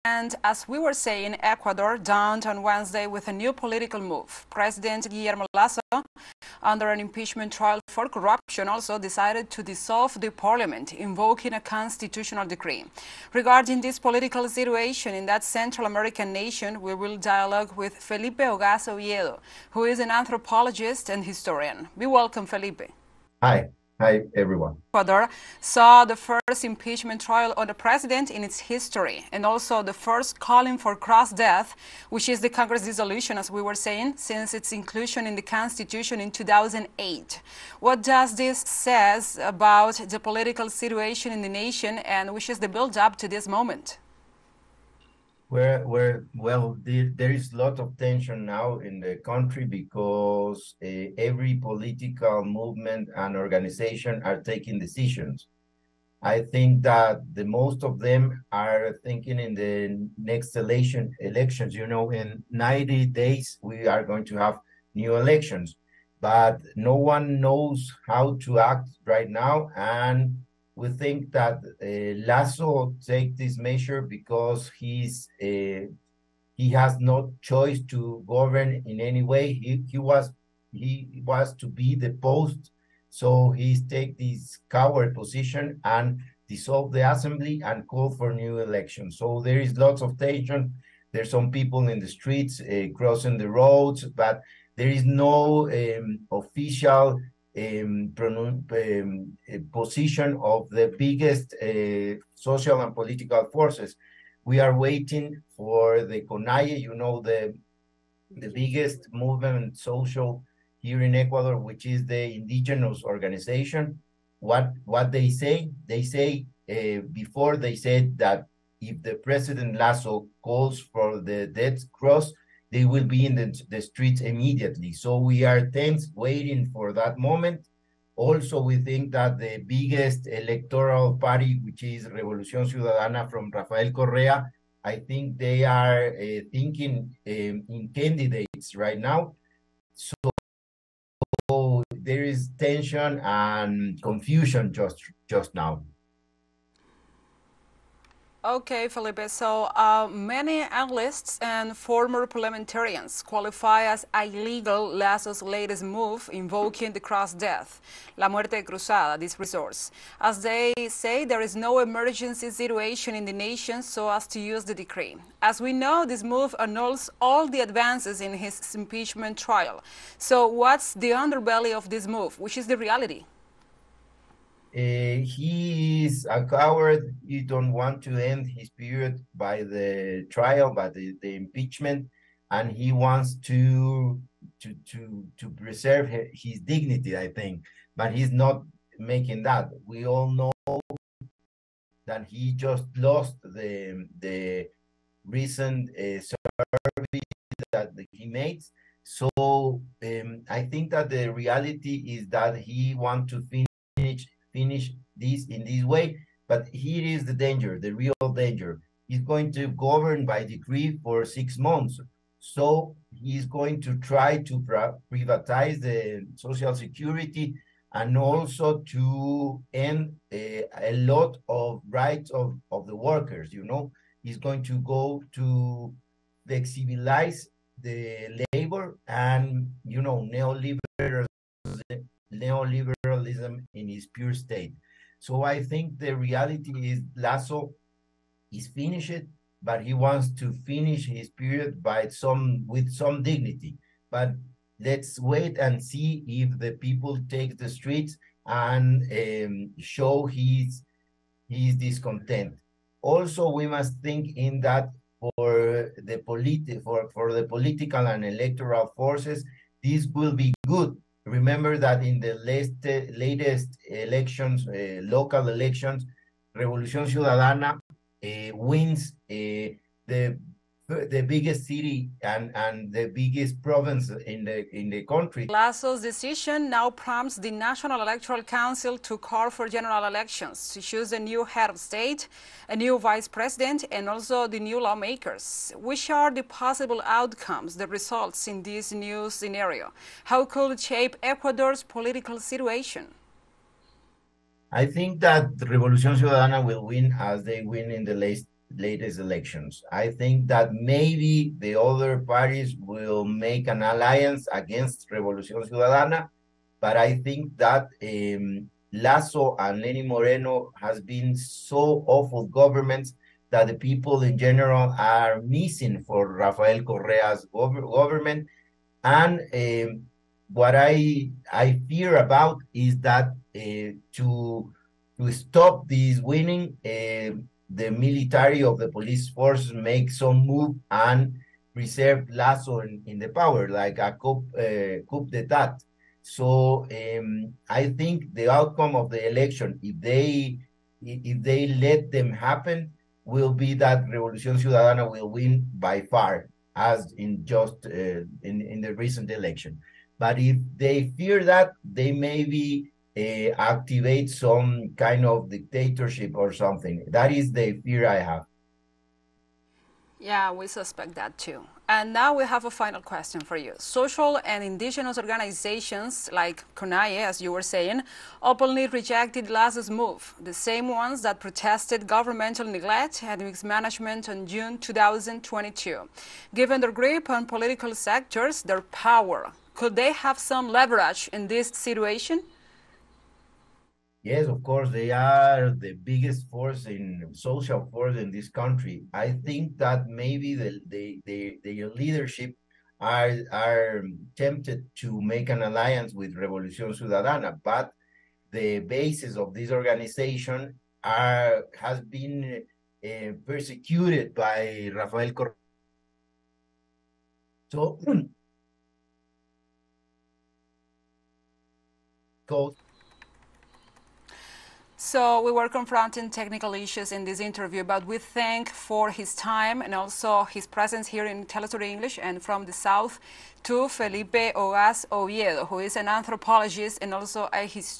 And as we were saying, Ecuador dawned on Wednesday with a new political move. President Guillermo Lasso, under an impeachment trial for corruption, also decided to dissolve the parliament, invoking a constitutional decree. Regarding this political situation in that Central American nation, we will dialogue with Felipe Ogaz Oviedo, who is an anthropologist and historian. We welcome Felipe. Hi. Hi, everyone. Ecuador saw the first impeachment trial on the president in its history, and also the first calling for cross-death, which is the Congress dissolution, as we were saying, since its inclusion in the Constitution in 2008. What does this says about the political situation in the nation, and which is the build-up to this moment? Well, there is a lot of tension now in the country because every political movement and organization are taking decisions. I think that the most of them are thinking in the next elections, in 90 days, we are going to have new elections, but no one knows how to act right now. And we think that Lasso take this measure because he has no choice to govern in any way. He was to be the post, so he's take this coward position and dissolve the assembly and call for new elections. So there is lots of tension. There's some people in the streets crossing the roads, but there is no official position of the biggest social and political forces. We are waiting for the CONAIE, the biggest movement social here in Ecuador, which is the indigenous organization. What they say before they said that if the President Lasso calls for the death cross, they will be in the streets immediately. So we are tense waiting for that moment. Also, we think that the biggest electoral party, which is Revolución Ciudadana from Rafael Correa, I think they are thinking in candidates right now. So there is tension and confusion just now. Okay, Felipe. So many analysts and former parliamentarians qualify as illegal Lasso's latest move, invoking the cross-death, la muerte cruzada, this resource. As they say, there is no emergency situation in the nation so as to use the decree. As we know, this move annuls all the advances in his impeachment trial. So what's the underbelly of this move? Which is the reality? He is a coward. He don't want to end his period by the trial, by the impeachment, and he wants to preserve his dignity, I think. But he's not making that. We all know that he just lost the recent survey that he made. So I think that the reality is that he wants to finish this in this way, but here is the danger, the real danger. He's going to govern by decree for 6 months. So he's going to try to privatize the Social Security and also to end a lot of rights of the workers, He's going to go to flexibilize the labor and, neoliberalism in its pure state. So I think the reality is Lasso is finished, but he wants to finish his period with some dignity. But let's wait and see if the people take the streets and show his discontent. Also, we must think in that for the political and electoral forces, this will be good. Remember that in the latest elections, local elections, Revolución Ciudadana wins the biggest city and the biggest province in the country. Lasso's decision now prompts the National Electoral Council to call for general elections to choose a new head of state, a new vice president, and also the new lawmakers. Which are the possible outcomes, the results in this new scenario? How could it shape Ecuador's political situation? I think that Revolución Ciudadana will win as they win in the latest elections. I think that maybe the other parties will make an alliance against Revolución Ciudadana, but I think that Lasso and Lenín Moreno has been so awful governments that the people in general are missing for Rafael Correa's government. And what I fear about is that to stop this winning, the military of the police force make some move and preserve Lasso in the power, like a coup d'etat. So I think the outcome of the election, if they let them happen, will be that Revolución Ciudadana will win by far, as in just in the recent election. But if they fear that, they maybe activate some kind of dictatorship or something. That is the fear I have. Yeah, we suspect that too. And now we have a final question for you. Social and indigenous organizations like CONAIE, as you were saying, openly rejected Lasso's move, the same ones that protested governmental neglect and mismanagement in June 2022. Given their grip on political sectors, their power, could they have some leverage in this situation? Yes, of course, they are the biggest social force in this country. I think that maybe the leadership are tempted to make an alliance with Revolución Ciudadana, but the basis of this organization has been persecuted by Rafael Correa. So, So we were confronting technical issues in this interview, but we thank for his time and also his presence here in Telesur English, and from the South to Felipe Ogaz Oviedo, who is an anthropologist and also a historian.